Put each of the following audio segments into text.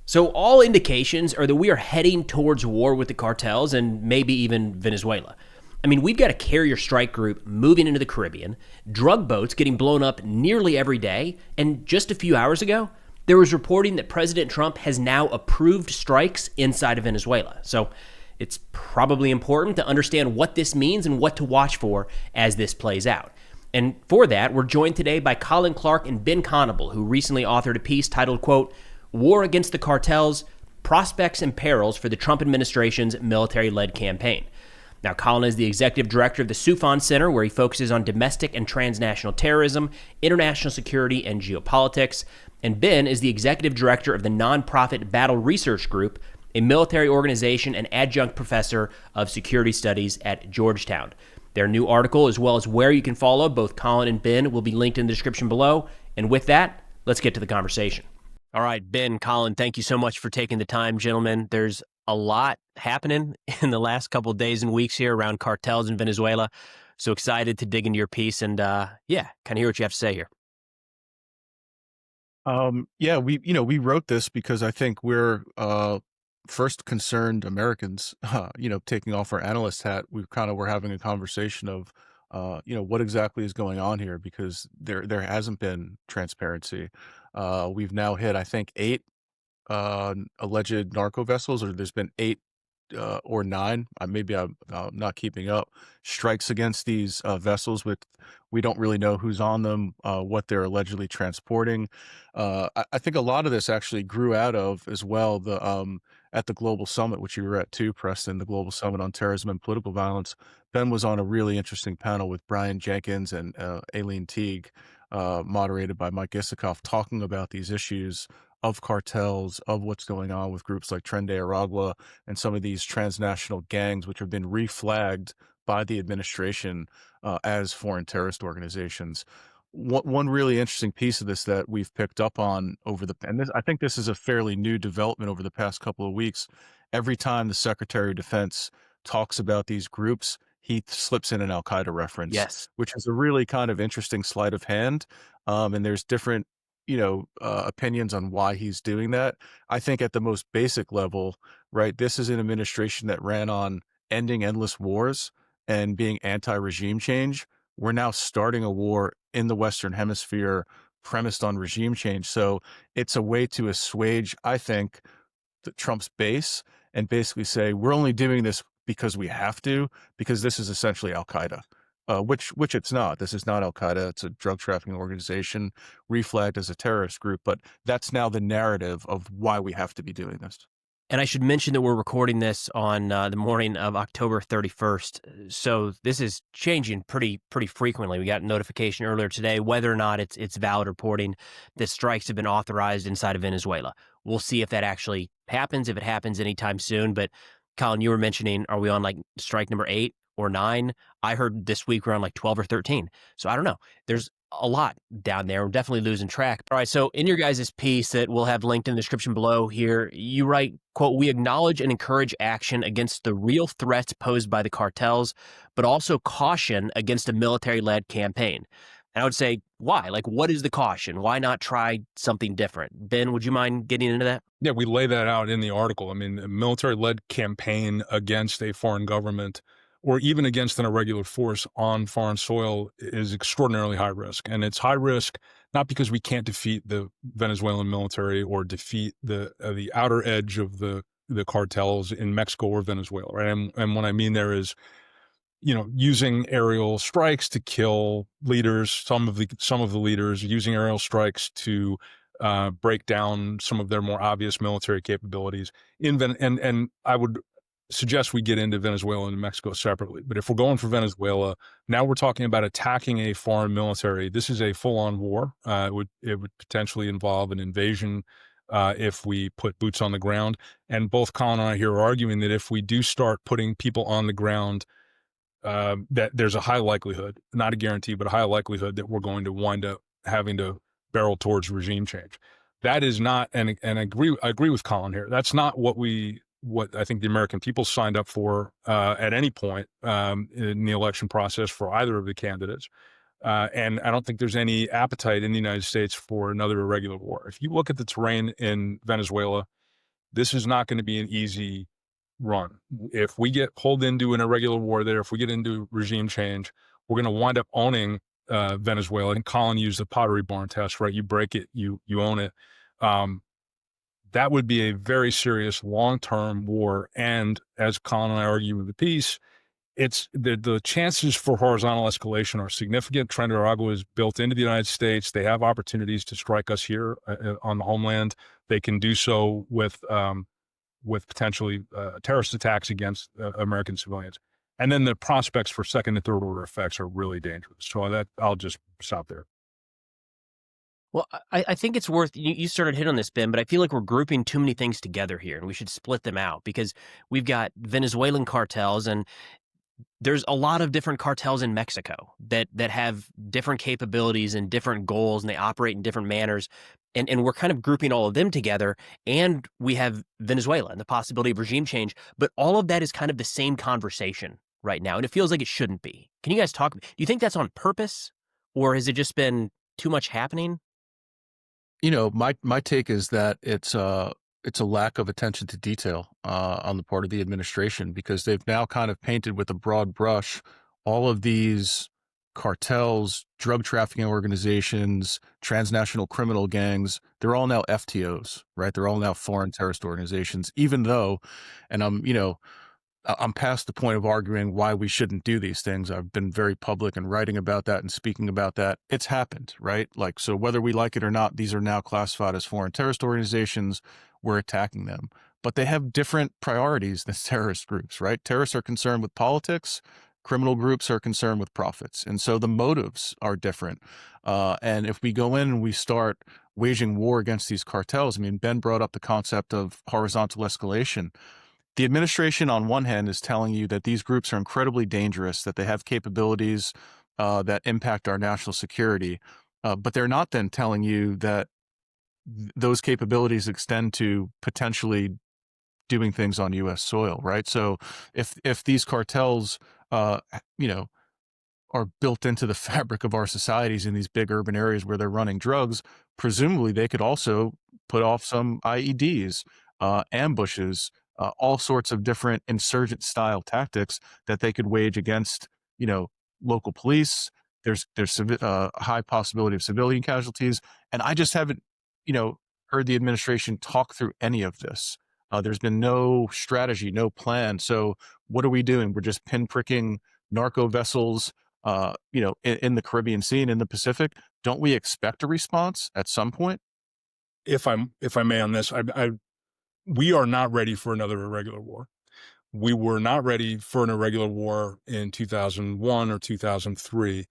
So all indications are that we are heading towards war with the cartels and maybe even Venezuela. I mean, we've got a carrier strike group moving into the Caribbean, drug boats getting blown up nearly every day, and just a few hours ago, there was reporting that President Trump has now approved strikes inside of Venezuela. So it's probably important to understand what this means and what to watch for as this plays out. And for that, we're joined today by Colin Clark and Ben Conable, who recently authored a piece titled, quote, War Against the Cartels, Prospects and Perils for the Trump Administration's Military-Led Campaign. Now, Colin is the executive director of the Soufan Center, where he focuses on domestic and transnational terrorism, international security, and geopolitics. And Ben is the executive director of the nonprofit Battle Research Group, a military organization and adjunct professor of security studies at Georgetown. Their new article, as well as where you can follow both Colin and Ben, will be linked in the description below. And with that, let's get to the conversation. All right, Ben, Colin, thank you so much for taking the time, gentlemen. There's a lot happening in the last couple of days and weeks here around cartels in Venezuela. So excited to dig into your piece and kind of hear what you have to say here. We wrote this because I think we're first concerned Americans, taking off our analyst hat. We're having a conversation of, what exactly is going on here, because there hasn't been transparency. We've now hit, I think, 8 alleged narco vessels, or there's been 8 or 9. Maybe I'm not keeping up. Strikes against these vessels with, we don't really know who's on them, what they're allegedly transporting. I think a lot of this actually grew out of as well at the Global Summit, which you were at too, Preston, the Global Summit on Terrorism and Political Violence. Ben was on a really interesting panel with Brian Jenkins and Aileen Teague, moderated by Mike Isikoff, talking about these issues of cartels, of what's going on with groups like Tren de Aragua and some of these transnational gangs, which have been reflagged by the administration as foreign terrorist organizations. One really interesting piece of this that we've picked up on I think this is a fairly new development over the past couple of weeks. Every time the Secretary of Defense talks about these groups, he slips in an Al-Qaeda reference, Yes. which is a really kind of interesting sleight of hand. And there's different opinions on why he's doing that. I think at the most basic level, right, this is an administration that ran on ending endless wars and being anti-regime change. We're now starting a war in the Western Hemisphere premised on regime change. So it's a way to assuage, I think, Trump's base and basically say, we're only doing this because we have to, because this is essentially Al-Qaeda. Which it's not. This is not Al-Qaeda. It's a drug trafficking organization reflagged as a terrorist group. But that's now the narrative of why we have to be doing this. And I should mention that we're recording this on the morning of October 31st. So this is changing pretty frequently. We got notification earlier today whether or not it's valid reporting that strikes have been authorized inside of Venezuela. We'll see if that actually happens, if it happens anytime soon. But Colin, you were mentioning, are we on like strike number 8 or 9? I heard this week we're on like 12 or 13. So I don't know. There's a lot down there. We're definitely losing track. All right. So in your guys' piece that we'll have linked in the description below here, you write, quote, we acknowledge and encourage action against the real threats posed by the cartels, but also caution against a military-led campaign. And I would say, why? Like, what is the caution? Why not try something different? Ben, would you mind getting into that? Yeah, we lay that out in the article. I mean, a military-led campaign against a foreign government or even against an irregular force on foreign soil is extraordinarily high risk. And it's high risk not because we can't defeat the Venezuelan military or defeat the outer edge of the cartels in Mexico or Venezuela, right? And what I mean there is, using aerial strikes to kill leaders, some of the leaders, using aerial strikes to break down some of their more obvious military capabilities. And I would suggest we get into Venezuela and Mexico separately. But if we're going for Venezuela, now we're talking about attacking a foreign military. This is a full-on war. It would potentially involve an invasion if we put boots on the ground. And both Colin and I here are arguing that if we do start putting people on the ground, that there's a high likelihood, not a guarantee, but a high likelihood that we're going to wind up having to barrel towards regime change. That is not, and I agree with Colin here. That's not what I think the American people signed up for at any point in the election process for either of the candidates. And I don't think there's any appetite in the United States for another irregular war. If you look at the terrain in Venezuela, this is not going to be an easy run. If we get pulled into an irregular war there, if we get into regime change, we're going to wind up owning Venezuela. And Colin used the Pottery Barn test, right? You break it, you own it. That would be a very serious long-term war. And as Colin and I argue in the piece, it's the chances for horizontal escalation are significant. Tren de Aragua is built into the United States. They have opportunities to strike us here on the homeland. They can do so with potentially terrorist attacks against American civilians. And then the prospects for second and third order effects are really dangerous. So that I'll just stop there. Well, I think it's worth, you started hit on this, Ben, but I feel like we're grouping too many things together here, and we should split them out because we've got Venezuelan cartels, and there's a lot of different cartels in Mexico that have different capabilities and different goals, and they operate in different manners. And we're kind of grouping all of them together. And we have Venezuela and the possibility of regime change. But all of that is kind of the same conversation right now. And it feels like it shouldn't be. Can you guys talk? Do you think that's on purpose, or has it just been too much happening? My take is that it's a lack of attention to detail on the part of the administration, because they've now kind of painted with a broad brush all of these cartels, drug trafficking organizations, transnational criminal gangs. They're all now FTOs, right? They're all now foreign terrorist organizations, even though, and I'm past the point of arguing why we shouldn't do these things. I've been very public and writing about that and speaking about that. It's happened, right? Like, so whether we like it or not, these are now classified as foreign terrorist organizations. We're attacking them, but they have different priorities than terrorist groups, right? Terrorists are concerned with politics. Criminal groups are concerned with profits. And so the motives are different. And if we go in and we start waging war against these cartels, I mean, Ben brought up the concept of horizontal escalation. The administration, on one hand, is telling you that these groups are incredibly dangerous, that they have capabilities that impact our national security, but they're not then telling you that those capabilities extend to potentially doing things on U.S. soil, right? So if these cartels, are built into the fabric of our societies in these big urban areas where they're running drugs, presumably they could also put off some IEDs, ambushes, all sorts of different insurgent style tactics that they could wage against, local police. There's high possibility of civilian casualties. And I just haven't, heard the administration talk through any of this. There's been no strategy, no plan. So what are we doing? We're just pinpricking narco vessels, in the Caribbean Sea and in the Pacific. Don't we expect a response at some point? If I may on this, we are not ready for another irregular war. We were not ready for an irregular war in 2001 or 2003.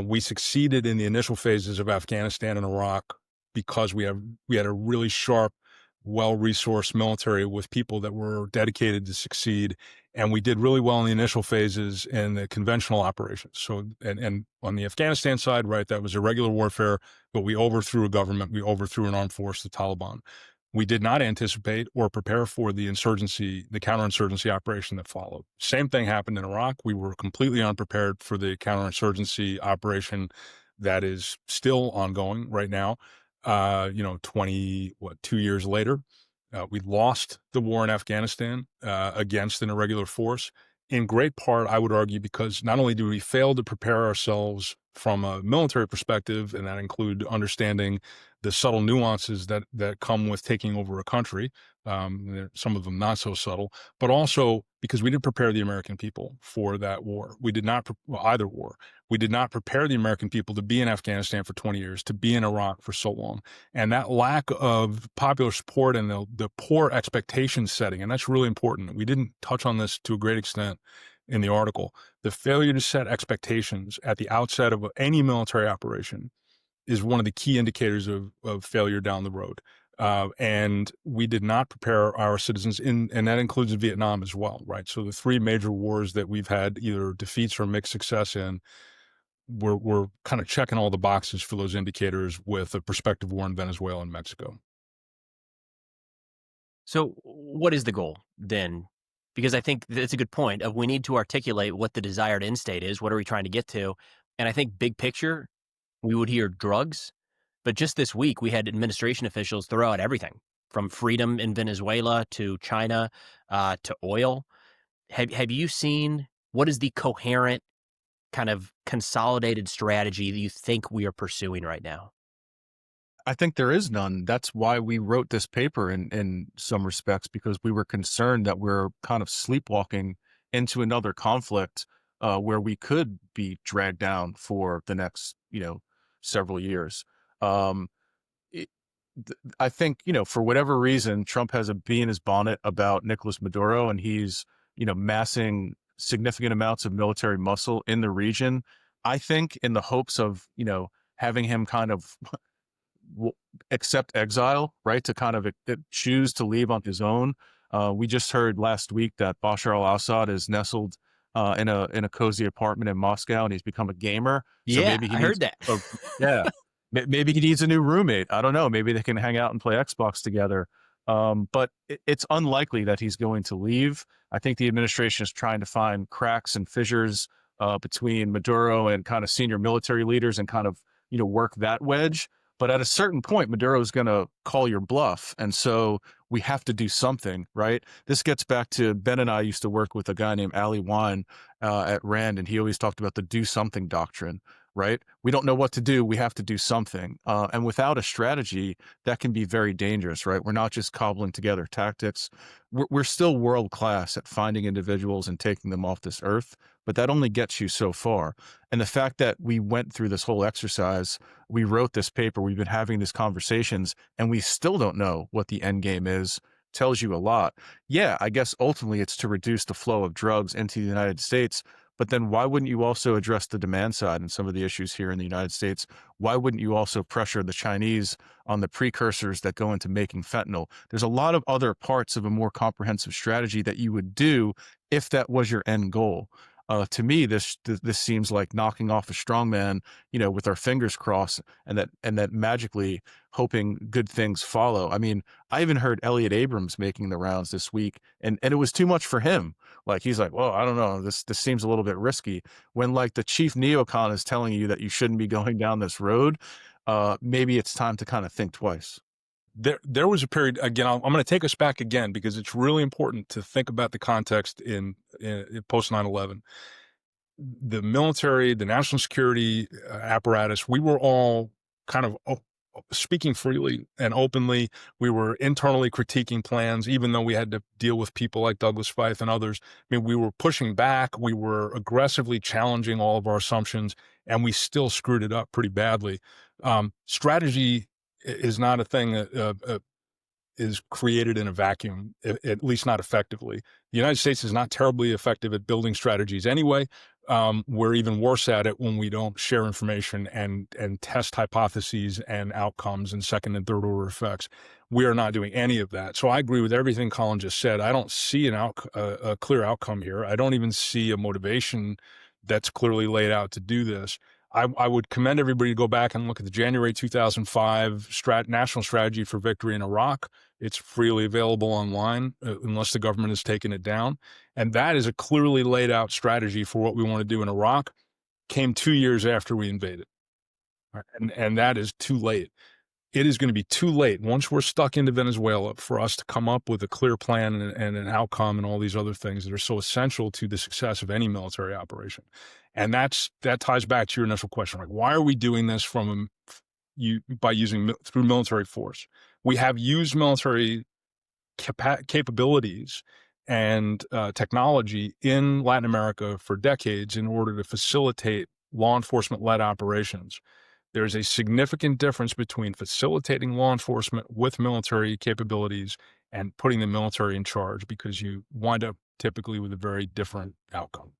We succeeded in the initial phases of Afghanistan and Iraq because we had a really sharp, well-resourced military with people that were dedicated to succeed. And we did really well in the initial phases in the conventional operations. So, and on the Afghanistan side, right, that was irregular warfare, but we overthrew a government, we overthrew an armed force, the Taliban. We did not anticipate or prepare for the insurgency, the counterinsurgency operation that followed. Same thing happened in Iraq. We were completely unprepared for the counterinsurgency operation that is still ongoing right now. 2 years later, we lost the war in Afghanistan against an irregular force, in great part, I would argue, because not only do we fail to prepare ourselves from a military perspective, and that include understanding the subtle nuances that come with taking over a country, some of them not so subtle, but also because we didn't prepare the American people for that war. We did not, either war. We did not prepare the American people to be in Afghanistan for 20 years, to be in Iraq for so long. And that lack of popular support and the poor expectation setting, and that's really important. We didn't touch on this to a great extent in the article. The failure to set expectations at the outset of any military operation is one of the key indicators of failure down the road. And we did not prepare our citizens and that includes Vietnam as well, right? So the three major wars that we've had either defeats or mixed success in, we're kind of checking all the boxes for those indicators with a prospective war in Venezuela and Mexico. So what is the goal then? Because I think that's a good point of we need to articulate what the desired end state is. What are we trying to get to? And I think big picture, we would hear drugs. But just this week, we had administration officials throw out everything. from freedom in Venezuela to China to oil. Have you seen what is the coherent kind of consolidated strategy that you think we are pursuing right now? I think there is none. That's why we wrote this paper in some respects, because we were concerned that we're kind of sleepwalking into another conflict where we could be dragged down for the next, several years. Um, it, I think, for whatever reason, Trump has a bee in his bonnet about Nicolas Maduro, and he's, massing significant amounts of military muscle in the region. I think in the hopes of, having him kind of accept exile, right? To kind of choose to leave on his own. We just heard last week that Bashar al-Assad is nestled in a cozy apartment in Moscow, and he's become a gamer. So Yeah, maybe he I needs heard that. yeah, maybe he needs a new roommate. I don't know. Maybe they can hang out and play Xbox together. But it's unlikely that he's going to leave. I think the administration is trying to find cracks and fissures between Maduro and kind of senior military leaders and kind of, work that wedge. But at a certain point, Maduro is going to call your bluff. And so we have to do something, right? This gets back to Ben and I used to work with a guy named Ali Wine at Rand, and he always talked about the do something doctrine, right? We don't know what to do. We have to do something. And without a strategy, that can be very dangerous, right? We're not just cobbling together tactics. We're still world class at finding individuals and taking them off this earth, but that only gets you so far. And the fact that we went through this whole exercise, we wrote this paper, we've been having these conversations, and we still don't know what the end game is, tells you a lot. Yeah, I guess ultimately it's to reduce the flow of drugs into the United States. But then why wouldn't you also address the demand side and some of the issues here in the United States? Why wouldn't you also pressure the Chinese on the precursors that go into making fentanyl? There's a lot of other parts of a more comprehensive strategy that you would do if that was your end goal. To me, this seems like knocking off a strongman, with our fingers crossed, and that magically hoping good things follow. I mean, I even heard Elliot Abrams making the rounds this week, and it was too much for him. Like he's like, well, I don't know, this seems a little bit risky. When like the chief neocon is telling you that you shouldn't be going down this road, maybe it's time to kind of think twice. There was a period, again, I'm going to take us back again because it's really important to think about the context in post 9/11. The military, the national security apparatus, we were all kind of speaking freely and openly. We were internally critiquing plans, even though we had to deal with people like Douglas Feith and others. I mean, we were pushing back. We were aggressively challenging all of our assumptions, and we still screwed it up pretty badly. Strategy is not a thing that is created in a vacuum, at least not effectively. The United States is not terribly effective at building strategies anyway. We're even worse at it when we don't share information and test hypotheses and outcomes and second and third order effects. We are not doing any of that. So I agree with everything Colin just said. I don't see a clear outcome here. I don't even see a motivation that's clearly laid out to do this. I would commend everybody to go back and look at the January 2005 National Strategy for Victory in Iraq. It's freely available online unless the government has taken it down. And that is a clearly laid out strategy for what we want to do in Iraq. Came 2 years after we invaded. Right? And that is too late. It is going to be too late once we're stuck into Venezuela for us to come up with a clear plan and an outcome and all these other things that are so essential to the success of any military operation. And that ties back to your initial question. Like, why are we doing this by using through military force? We have used military capabilities and technology in Latin America for decades in order to facilitate law enforcement-led operations. There's a significant difference between facilitating law enforcement with military capabilities and putting the military in charge, because you wind up typically with a very different outcome.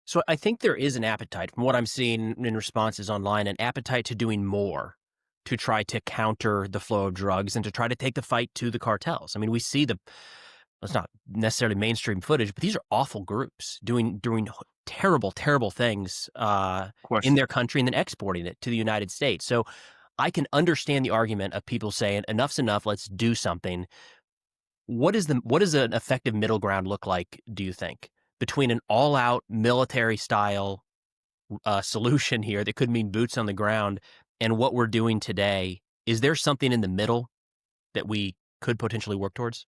So I think there is an appetite, from what I'm seeing in responses online, an appetite to doing more to try to counter the flow of drugs and to try to take the fight to the cartels. I mean, we see it's not necessarily mainstream footage, but these are awful groups doing terrible, terrible things in their country and then exporting it to the United States. So I can understand the argument of people saying enough's enough, let's do something. What does an effective middle ground look like, do you think, between an all-out military style solution here that could mean boots on the ground and what we're doing today? Is there something in the middle? that we could potentially work towards?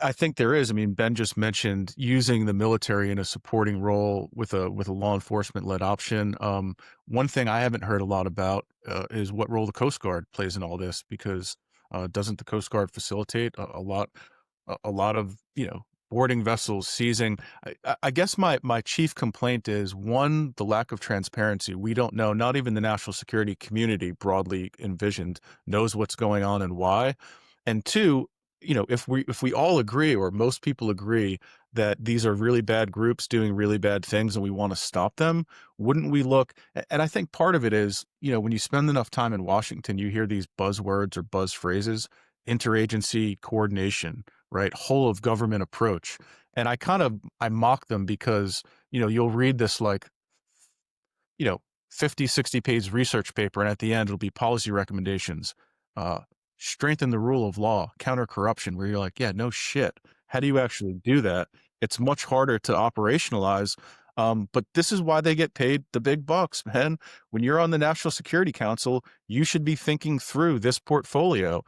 I think there is. I mean, Ben just mentioned using the military in a supporting role with a law enforcement led option. One thing I haven't heard a lot about is what role the Coast Guard plays in all this, because doesn't the Coast Guard facilitate a lot of boarding vessels, seizing? I guess my chief complaint is, one, the lack of transparency. We don't know. Not even the national security community, broadly envisioned, knows what's going on and why. And two, if we all agree, or most people agree, that these are really bad groups doing really bad things and we want to stop them, wouldn't we look? And I think part of it is, when you spend enough time in Washington, you hear these buzzwords or buzz phrases: interagency coordination, right? Whole of government approach. And I mock them because, you'll read this like, you know, 50, 60-page research paper, and at the end it'll be policy recommendations. Uh, Strengthen the rule of law, counter corruption, where you're like, yeah, no shit. How do you actually do that? It's much harder to operationalize. But this is why they get paid the big bucks, man. When you're on the National Security Council, you should be thinking through this portfolio.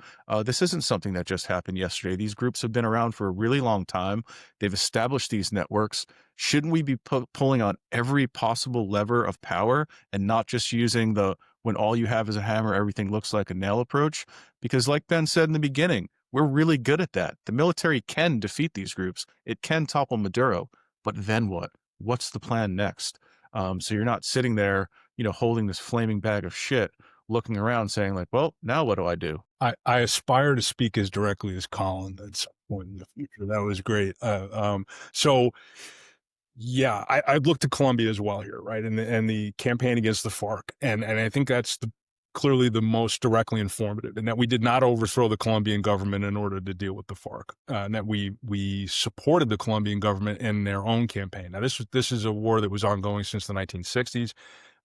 This isn't something that just happened yesterday. These groups have been around for a really long time. They've established these networks. Shouldn't we be pulling on every possible lever of power and not just using the when all you have is a hammer, everything looks like a nail approach? Because like Ben said in the beginning, we're really good at that. The military can defeat these groups. It can topple Maduro. But then what? What's the plan next? So you're not sitting there, holding this flaming bag of shit, looking around saying like, well, now what do I do? I aspire to speak as directly as Colin at some point in the future. That was great. So yeah, I looked to Colombia as well here, right? And the campaign against the FARC. And I think that's clearly the most directly informative, and that we did not overthrow the Colombian government in order to deal with the FARC, and that we supported the Colombian government in their own campaign. Now, this is a war that was ongoing since the 1960s.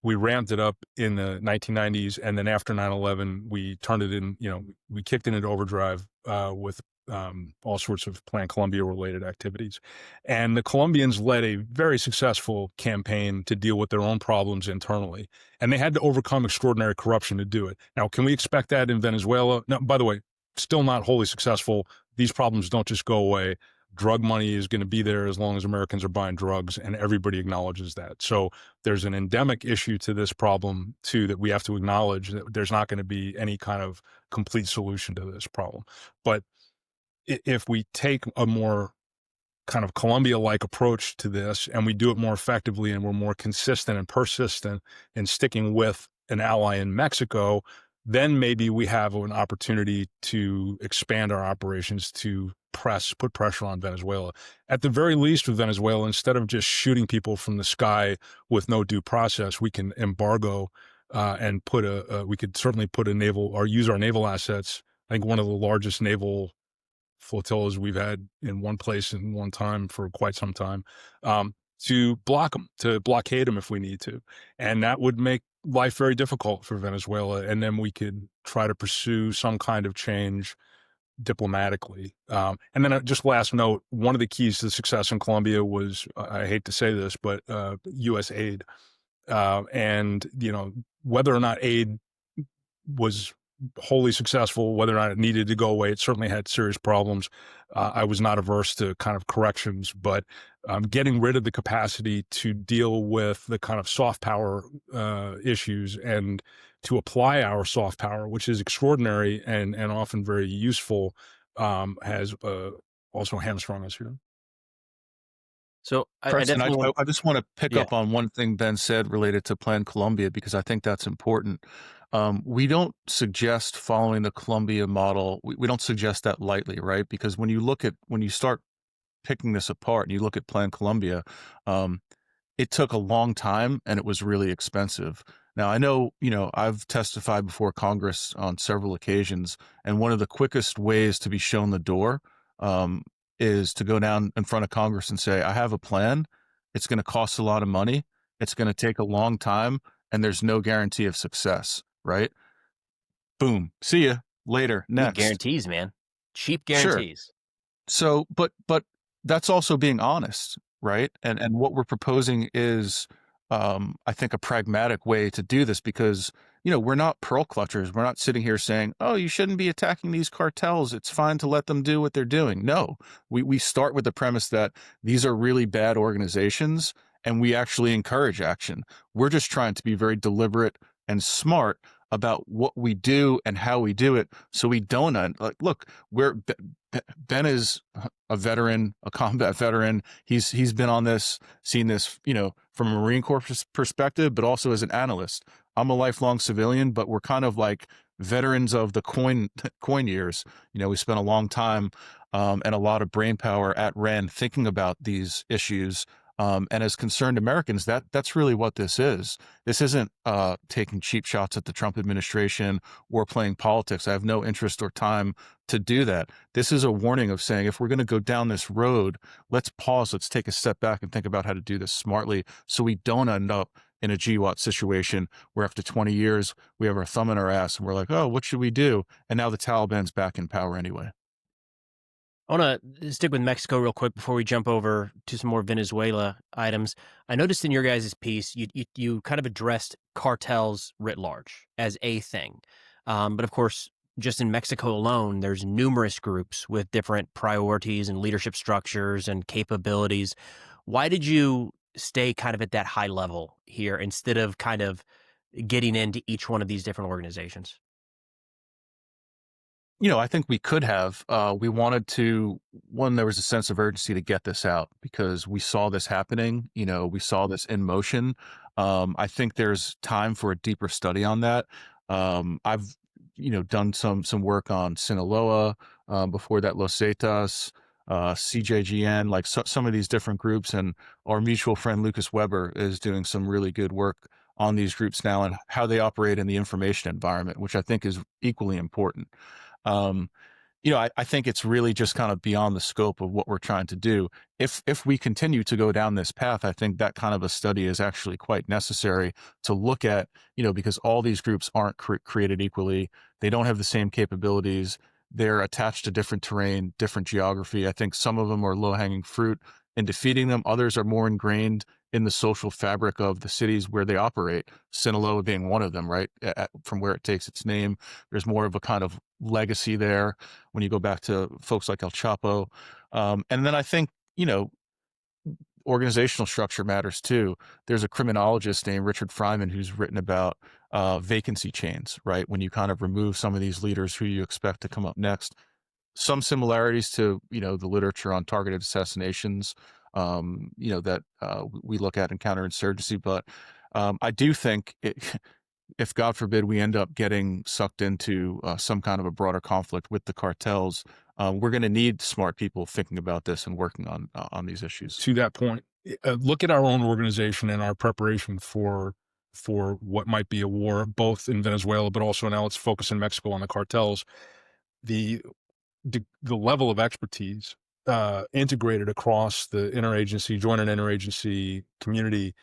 We ramped it up in the 1990s, and then after 9/11, we turned it in. We kicked it into overdrive with all sorts of Plan Colombia related activities. And the Colombians led a very successful campaign to deal with their own problems internally. And they had to overcome extraordinary corruption to do it. Now, can we expect that in Venezuela? No, by the way, still not wholly successful. These problems don't just go away. Drug money is going to be there as long as Americans are buying drugs, and everybody acknowledges that. So there's an endemic issue to this problem, too, that we have to acknowledge, that there's not going to be any kind of complete solution to this problem. But if we take a more kind of Colombia-like approach to this, and we do it more effectively, and we're more consistent and persistent in sticking with an ally in Mexico, then maybe we have an opportunity to expand our operations to put pressure on Venezuela. At the very least, with Venezuela, instead of just shooting people from the sky with no due process, we can embargo and we could certainly put a naval, or use our naval assets. I think one of the largest naval flotillas we've had in one place in one time for quite some time, to block them, to blockade them if we need to. And that would make life very difficult for Venezuela. And then we could try to pursue some kind of change diplomatically. And then just last note, one of the keys to the success in Colombia was, I hate to say this, but U.S. aid. And, whether or not aid was wholly successful, whether or not it needed to go away, it certainly had serious problems. I was not averse to kind of corrections, but getting rid of the capacity to deal with the kind of soft power issues and to apply our soft power, which is extraordinary and often very useful, has also hamstrung us here. So Preston, I just want to pick up on one thing Ben said related to Plan Colombia, because I think that's important. We don't suggest following the Colombia model. We don't suggest that lightly, right? Because when you start picking this apart and you look at Plan Colombia, it took a long time and it was really expensive. Now, I know, I've testified before Congress on several occasions, and one of the quickest ways to be shown the door is to go down in front of Congress and say, I have a plan. It's going to cost a lot of money. It's going to take a long time, and there's no guarantee of success, right? Boom. See ya later. Next. Guarantees, man. Cheap guarantees. Sure. So, but that's also being honest, right? And what we're proposing is, I think, a pragmatic way to do this, because we're not pearl clutchers. We're not sitting here saying, oh, you shouldn't be attacking these cartels. It's fine to let them do what they're doing. No, we start with the premise that these are really bad organizations and we actually encourage action. We're just trying to be very deliberate and smart about what we do and how we do it, so we don't look. Ben is a veteran, a combat veteran. He's been on this, seen this, from a Marine Corps perspective, but also as an analyst. I'm a lifelong civilian, but we're kind of like veterans of the coin years. We spent a long time and a lot of brain power at RAND thinking about these issues. And as concerned Americans, that's really what this is. This isn't taking cheap shots at the Trump administration or playing politics. I have no interest or time to do that. This is a warning of saying, if we're going to go down this road, let's pause, let's take a step back and think about how to do this smartly, so we don't end up in a GWAT situation where after 20 years, we have our thumb in our ass and we're like, oh, what should we do? And now the Taliban's back in power anyway. I want to stick with Mexico real quick before we jump over to some more Venezuela items. I noticed in your guys' piece, you kind of addressed cartels writ large as a thing. But of course, just in Mexico alone, there's numerous groups with different priorities and leadership structures and capabilities. Why did you stay kind of at that high level here instead of kind of getting into each one of these different organizations? I think we could have. We wanted to, there was a sense of urgency to get this out because we saw this happening. We saw this in motion. I think there's time for a deeper study on that. I've, done some work on Sinaloa, before that Los Zetas, CJGN, like some of these different groups. And our mutual friend, Lucas Weber, is doing some really good work on these groups now and how they operate in the information environment, which I think is equally important. I think it's really just kind of beyond the scope of what we're trying to do. If we continue to go down this path, I think that kind of a study is actually quite necessary to look at, because all these groups aren't created equally. They don't have the same capabilities. They're attached to different terrain, different geography. I think some of them are low-hanging fruit in defeating them. Others are more ingrained in the social fabric of the cities where they operate. Sinaloa being one of them, right? From where it takes its name, there's more of a kind of legacy there when you go back to folks like El Chapo. And then I think, organizational structure matters too. There's a criminologist named Richard Fryman who's written about vacancy chains, right? When you kind of remove some of these leaders, who you expect to come up next. Some similarities to, the literature on targeted assassinations, that we look at in counterinsurgency. But I do think if God forbid we end up getting sucked into some kind of a broader conflict with the cartels, we're going to need smart people thinking about this and working on these issues. To that point, look at our own organization and our preparation for what might be a war, both in Venezuela, but also now let's focus in Mexico on the cartels. The level of expertise integrated across the joint and interagency community,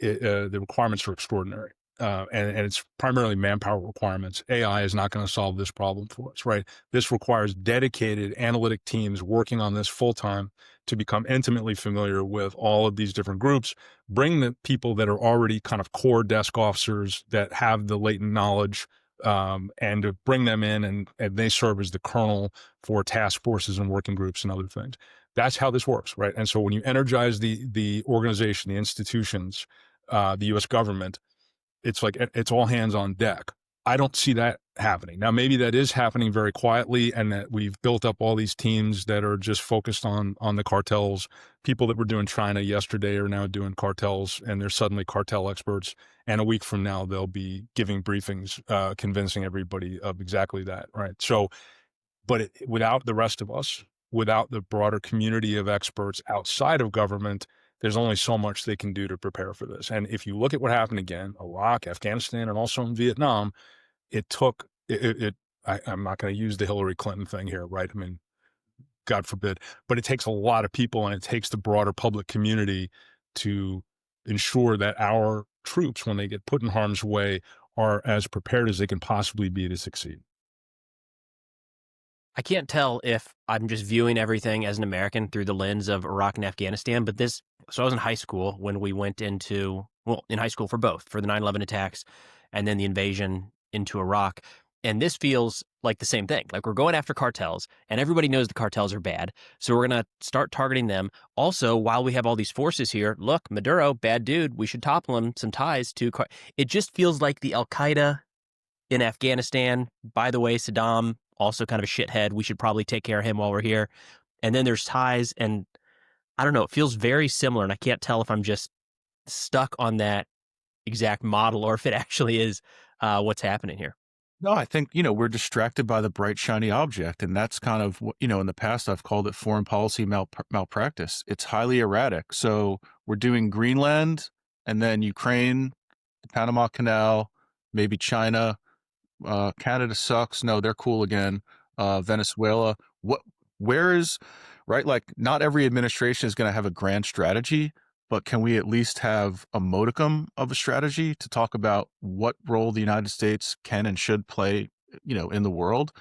the requirements are extraordinary. And it's primarily manpower requirements. AI is not going to solve this problem for us, right? This requires dedicated analytic teams working on this full time to become intimately familiar with all of these different groups, bring the people that are already kind of core desk officers that have the latent knowledge, and to bring them in and they serve as the kernel for task forces and working groups and other things. That's how this works, right? And so when you energize the organization, the institutions, the U.S. government, it's like it's all hands on deck. I don't see that happening. Now, maybe that is happening very quietly and that we've built up all these teams that are just focused on the cartels. People that were doing China yesterday are now doing cartels, and they're suddenly cartel experts. And a week from now, they'll be giving briefings, convincing everybody of exactly that, right? So, but without the rest of us, without the broader community of experts outside of government, there's only so much they can do to prepare for this. And if you look at what happened again, Iraq, Afghanistan, and also in Vietnam, it took I'm not going to use the Hillary Clinton thing here, right? I mean, God forbid, but it takes a lot of people and it takes the broader public community to ensure that our troops, when they get put in harm's way, are as prepared as they can possibly be to succeed. I can't tell if I'm just viewing everything as an American through the lens of Iraq and Afghanistan, but so I was in high school when we went in high school for both, for the 9/11 attacks and then the invasion into Iraq. And this feels like the same thing. Like we're going after cartels, and everybody knows the cartels are bad. So we're going to start targeting them. Also, while we have all these forces here, look, Maduro, bad dude. We should topple him. Some ties to. It just feels like the Al Qaeda in Afghanistan. By the way, Saddam, also kind of a shithead. We should probably take care of him while we're here. And then there's ties, and I don't know. It feels very similar, and I can't tell if I'm just stuck on that exact model or if it actually is what's happening here. No, I think, we're distracted by the bright, shiny object. And that's kind of what, in the past, I've called it foreign policy malpractice. It's highly erratic. So we're doing Greenland and then Ukraine, the Panama Canal, maybe China. Canada sucks. No, they're cool again. Venezuela. Where is, right? Like, not every administration is going to have a grand strategy, but can we at least have a modicum of a strategy to talk about what role the United States can and should play, in the world?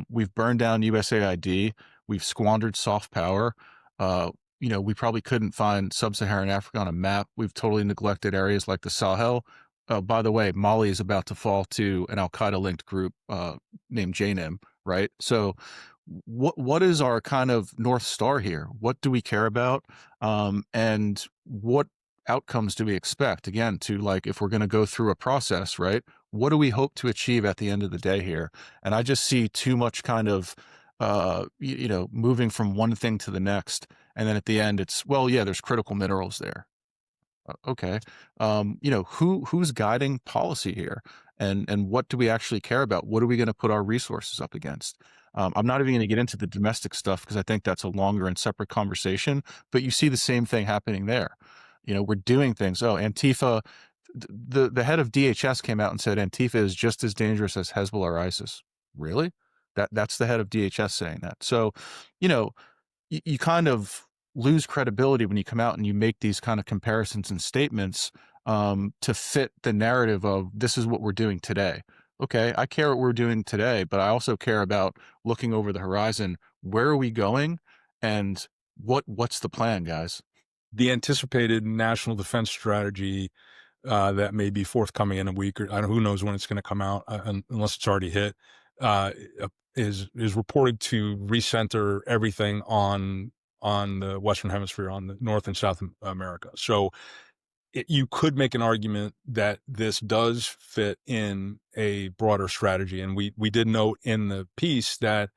We've burned down USAID. We've squandered soft power. We probably couldn't find sub-Saharan Africa on a map. We've totally neglected areas like the Sahel. By the way, Mali is about to fall to an Al-Qaeda-linked group named JNIM, right? So what is our kind of North Star here? What do we care about? And what outcomes do we expect? Again, to like, if we're going to go through a process, right? What do we hope to achieve at the end of the day here? And I just see too much kind of, moving from one thing to the next. And then at the end, it's, well, yeah, there's critical minerals there. Okay. Who's guiding policy here, and what do we actually care about? What are we going to put our resources up against? I'm not even going to get into the domestic stuff because I think that's a longer and separate conversation, but you see the same thing happening there. We're doing things. Oh, Antifa, the head of DHS came out and said Antifa is just as dangerous as Hezbollah or ISIS. Really? That's the head of DHS saying that. So, you kind of lose credibility when you come out and you make these kind of comparisons and statements to fit the narrative of this is what we're doing today. Okay, I care what we're doing today, but I also care about looking over the horizon. Where are we going, and what's the plan, guys? The anticipated national defense strategy that may be forthcoming in a week, or who knows when it's going to come out, unless it's already hit, is reported to recenter everything on the Western Hemisphere, on the North and South America. So you could make an argument that this does fit in a broader strategy. And we did note in the piece that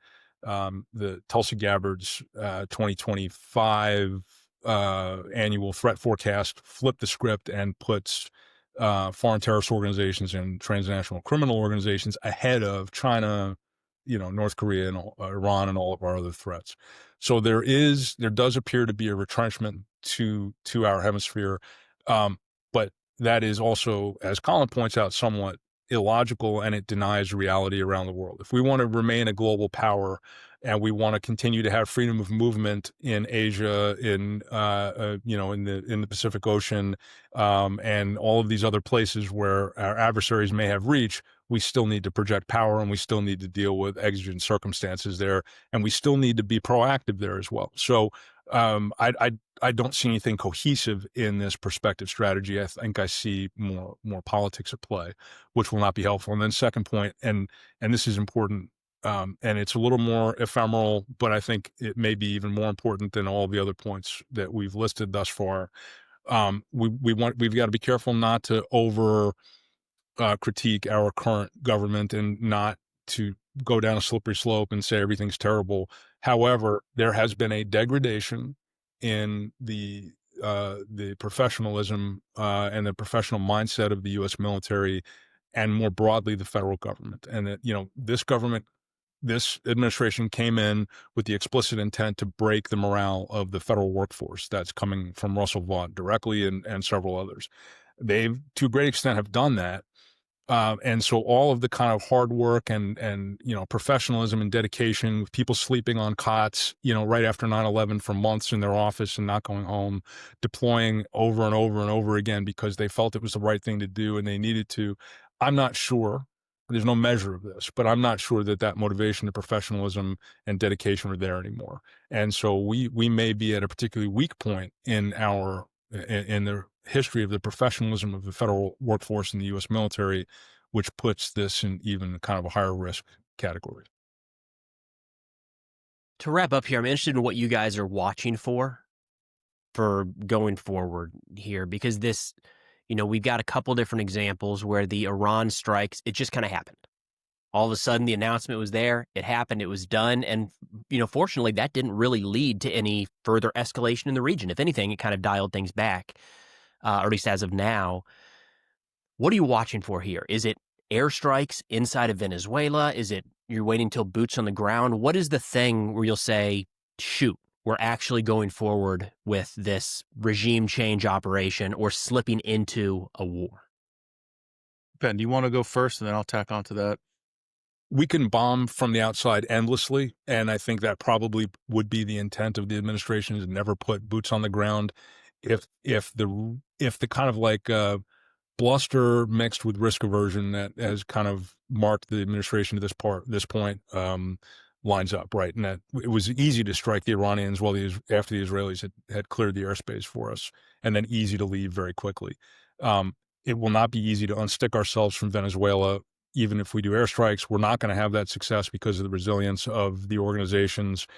the Tulsi Gabbard's 2025 annual threat forecast flipped the script and puts foreign terrorist organizations and transnational criminal organizations ahead of China, North Korea and Iran and all of our other threats. So there does appear to be a retrenchment to our hemisphere. But that is also, as Colin points out, somewhat illogical, and it denies reality around the world. If we want to remain a global power and we want to continue to have freedom of movement in Asia, in the Pacific Ocean, and all of these other places where our adversaries may have reach, we still need to project power, and we still need to deal with exigent circumstances there, and we still need to be proactive there as well. So I don't see anything cohesive in this perspective strategy. I think I see more politics at play, which will not be helpful. And then second point, and this is important, and it's a little more ephemeral, but I think it may be even more important than all the other points that we've listed thus far. We've got to be careful not to over critique our current government and not to go down a slippery slope and say everything's terrible. However, there has been a degradation in the professionalism and the professional mindset of the U.S. military, and more broadly the federal government. And that this administration came in with the explicit intent to break the morale of the federal workforce. That's coming from Russell Vaught directly and several others. They've, to a great extent, have done that. And so all of the kind of hard work and professionalism and dedication, with people sleeping on cots, right after 9/11 for months in their office and not going home, deploying over and over and over again because they felt it was the right thing to do and they needed to. I'm not sure. There's no measure of this, but I'm not sure that motivation to professionalism and dedication are there anymore. And so we may be at a particularly weak point in the history of the professionalism of the federal workforce in the U.S. military, which puts this in even kind of a higher risk category. To wrap up here, I'm interested in what you guys are watching for going forward here, because this, we've got a couple different examples where the Iran strikes, it just kind of happened. All of a sudden, the announcement was there, it happened, it was done, and, fortunately, that didn't really lead to any further escalation in the region. If anything, it kind of dialed things back, or at least as of now. What are you watching for here? Is it airstrikes inside of Venezuela? Is it you're waiting until boots on the ground? What is the thing where you'll say, shoot, we're actually going forward with this regime change operation or slipping into a war? Ben, do you want to go first, and then I'll tack onto that? We can bomb from the outside endlessly, and I think that probably would be the intent of the administration, is never put boots on the ground. If the kind of like bluster mixed with risk aversion that has kind of marked the administration to this point lines up, right? And that it was easy to strike the Iranians after the Israelis had cleared the airspace for us, and then easy to leave very quickly. It will not be easy to unstick ourselves from Venezuela. Even if we do airstrikes, we're not going to have that success because of the resilience of the organizations,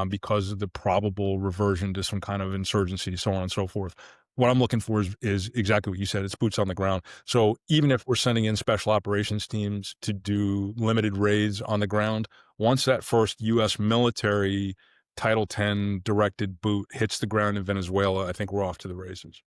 because of the probable reversion to some kind of insurgency, so on and so forth. What I'm looking for is exactly what you said. It's boots on the ground. So even if we're sending in special operations teams to do limited raids on the ground, once that first U.S. military Title 10 directed boot hits the ground in Venezuela, I think we're off to the races.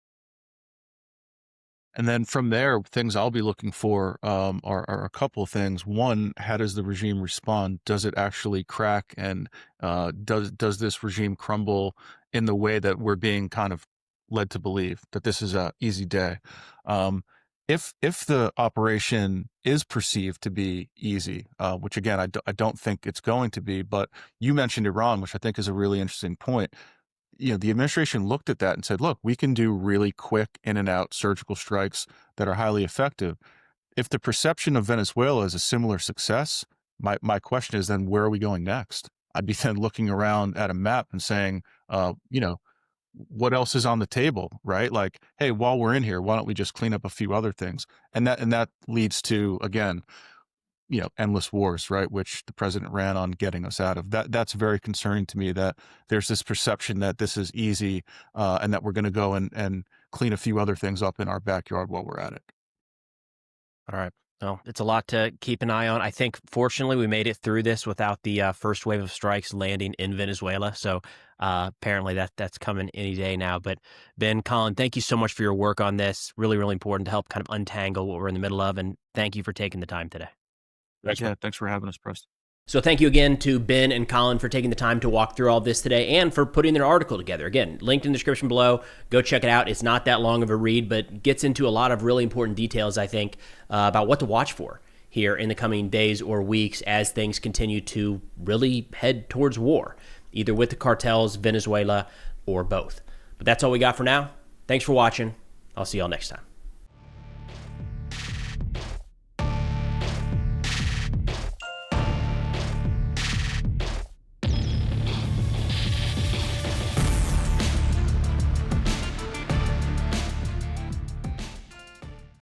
And then from there, things I'll be looking for are a couple of things. One, how does the regime respond? Does it actually crack? And does this regime crumble in the way that we're being kind of led to believe, that this is a easy day? If the operation is perceived to be easy, which again, I don't think it's going to be, but you mentioned Iran, which I think is a really interesting point. The administration looked at that and said, look, we can do really quick in and out surgical strikes that are highly effective. If the perception of Venezuela is a similar success, my question is then, where are we going next? I'd be then looking around at a map and saying, what else is on the table, right? Like, hey, while we're in here, why don't we just clean up a few other things? And that leads to, again, endless wars, right? Which the president ran on getting us out of. That's very concerning to me, that there's this perception that this is easy, and that we're going to go and clean a few other things up in our backyard while we're at it. All right. Well, it's a lot to keep an eye on. I think, fortunately, we made it through this without the first wave of strikes landing in Venezuela. So apparently that's coming any day now. But Ben, Colin, thank you so much for your work on this. Really, really important to help kind of untangle what we're in the middle of. And thank you for taking the time today. Thanks for having us, Preston. So thank you again to Ben and Colin for taking the time to walk through all this today and for putting their article together. Again, linked in the description below. Go check it out. It's not that long of a read, but gets into a lot of really important details, I think, about what to watch for here in the coming days or weeks as things continue to really head towards war, either with the cartels, Venezuela, or both. But that's all we got for now. Thanks for watching. I'll see y'all next time.